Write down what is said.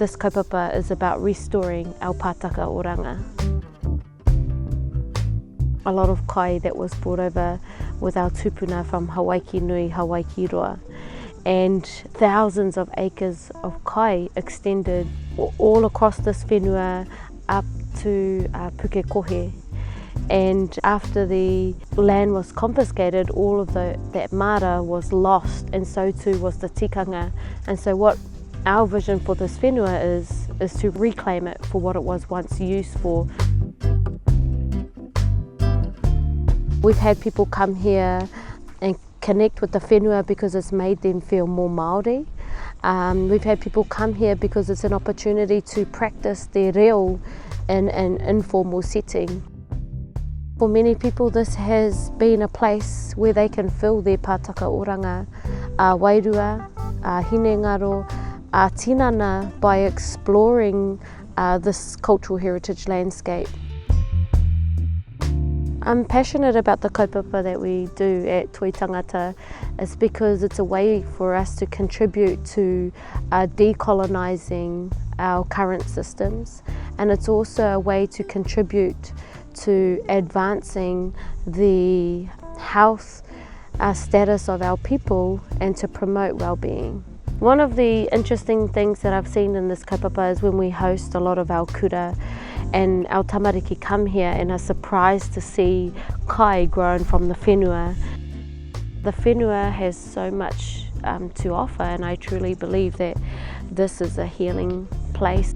This kaupapa is about restoring our Pātaka Oranga. A lot of kai that was brought over with our tupuna from Hawaii Nui, Hawaii Roa, and thousands of acres of kai extended all across this whenua up to Pukekohe. And after the land was confiscated, all of that mara was lost, and so too was the tikanga. And so what our vision for this whenua is to reclaim it for what it was once used for. We've had people come here and connect with the whenua because it's made them feel more Māori. We've had people come here because it's an opportunity to practice their reo in an informal setting. For many people, this has been a place where they can feel their Pātaka Oranga, wairua, hinengaro, tinana by exploring this cultural heritage landscape. I'm passionate about the kaupapa that we do at Toi Tangata is because it's a way for us to contribute to decolonising our current systems, and it's also a way to contribute to advancing the health status of our people and to promote wellbeing. One of the interesting things that I've seen in this kaupapa is when we host a lot of our kura and our tamariki come here and are surprised to see kai grown from the whenua. The whenua has so much to offer, and I truly believe that this is a healing place.